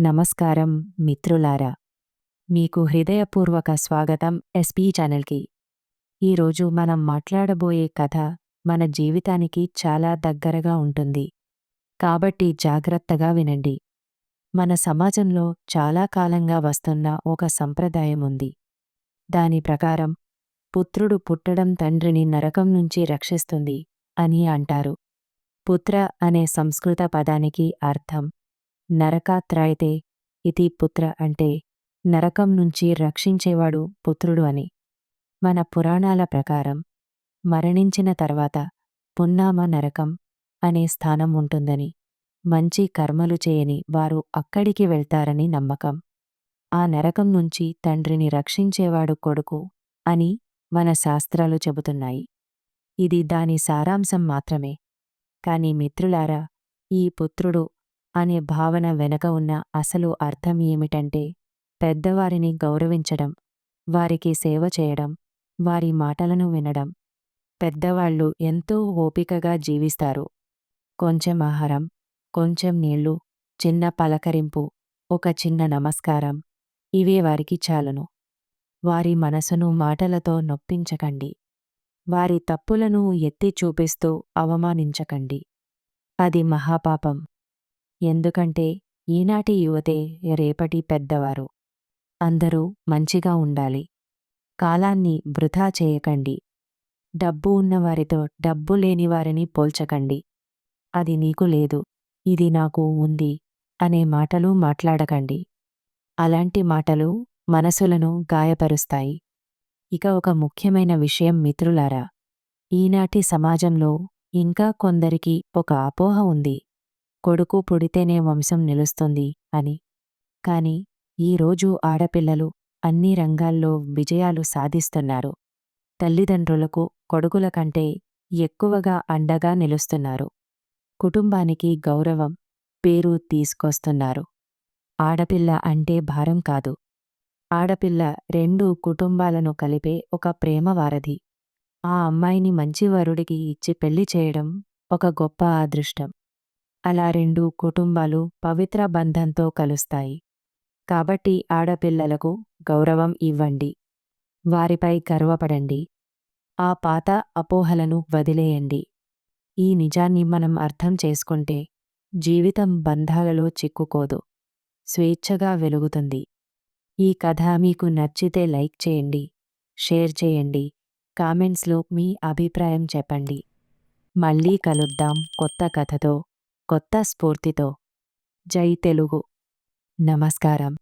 నమస్కారం మిత్రులారా, మీకు హృదయపూర్వక స్వాగతం ఎస్పీ ఛానల్కి. ఈరోజు మనం మాట్లాడబోయే కథ మన జీవితానికి చాలా దగ్గరగా ఉంటుంది. కాబట్టి జాగ్రత్తగా వినండి. మన సమాజంలో చాలా కాలంగా వస్తున్న ఒక సంప్రదాయం ఉంది. దాని ప్రకారం పుత్రుడు పుట్టడం తండ్రిని నరకం నుంచి రక్షిస్తుంది అని అంటారు. పుత్ర అనే సంస్కృత పదానికి అర్థం నరకాత్రాయతే ఇతి పుత్ర, అంటే నరకం నుంచి రక్షించేవాడు పుత్రుడు అని. మన పురాణాల ప్రకారం మరణించిన తర్వాత పున్నామ నరకం అనే స్థానం ఉంటుందని, మంచి కర్మలు చేయని వారు అక్కడికి వెళ్తారని నమ్మకం. ఆ నరకం నుంచి తండ్రిని రక్షించేవాడు కొడుకు అని మన శాస్త్రాలు చెబుతున్నాయి. ఇది దాని సారాంశం మాత్రమే. కాని మిత్రులారా, ఈ పుత్రుడు అనే భావన వెనక ఉన్న అసలు అర్థం ఏమిటంటే, పెద్దవారిని గౌరవించడం, వారికి సేవ చేయడం, వారి మాటలను వినడం. పెద్దవాళ్ళు ఎంతో ఓపికగా జీవిస్తారు. కొంచెం ఆహారం, కొంచెం నీళ్లు, చిన్న పలకరింపు, ఒక చిన్న నమస్కారం, ఇవే వారికి చాలును. వారి మనసును మాటలతో నొప్పించకండి. వారి తప్పులను ఎత్తి చూపిస్తూ అవమానించకండి. అది మహాపాపం. ఎందుకంటే ఈనాటి యువతే రేపటి పెద్దవారు. అందరూ మంచిగా ఉండాలి. కాలాన్ని వృధా చేయకండి. డబ్బు ఉన్నవారితో డబ్బు లేనివారిని పోల్చకండి. అది నీకు లేదు, ఇది నాకు ఉంది అనే మాటలు మాట్లాడకండి. అలాంటి మాటలు మనసులను గాయపరుస్తాయి. ఇక ఒక ముఖ్యమైన విషయం మిత్రులారా, ఈనాటి సమాజంలో ఇంకా కొందరికి ఒక అపోహ ఉంది, కొడుకు పుడితేనే వంశం నిలుస్తుంది అని. కాని ఈరోజు ఆడపిల్లలు అన్ని రంగాల్లో విజయాలు సాధిస్తున్నారు. తల్లిదండ్రులకు కొడుకుల కంటే ఎక్కువగా అండగా నిలుస్తున్నారు. కుటుంబానికి గౌరవం, పేరు తీసుకొస్తున్నారు. ఆడపిల్ల అంటే భారం కాదు. ఆడపిల్ల రెండు కుటుంబాలను కలిపే ఒక ప్రేమ వారధి. ఆ అమ్మాయిని మంచి వరుడికి ఇచ్చి పెళ్లి చేయడం ఒక గొప్ప అదృష్టం. అలా రెండు కుటుంబాలు పవిత్ర బంధంతో కలుస్తాయి. కాబట్టి ఆడపిల్లలకు గౌరవం ఇవ్వండి. వారిపై గర్వపడండి. ఆ పాత అపోహలను వదిలేయండి. ఈ నిజాన్ని మనం అర్థం చేసుకుంటే జీవితం బంధాలలో చిక్కుకోదు, స్వేచ్ఛగా వెలుగుతుంది. ఈ కథ మీకు నచ్చితే లైక్ చేయండి, షేర్ చేయండి, కామెంట్స్లో మీ అభిప్రాయం చెప్పండి. మళ్ళీ కలుద్దాం కొత్త కథతో, కొత్త స్ఫూర్తితో. జై తెలుగు. నమస్కారం.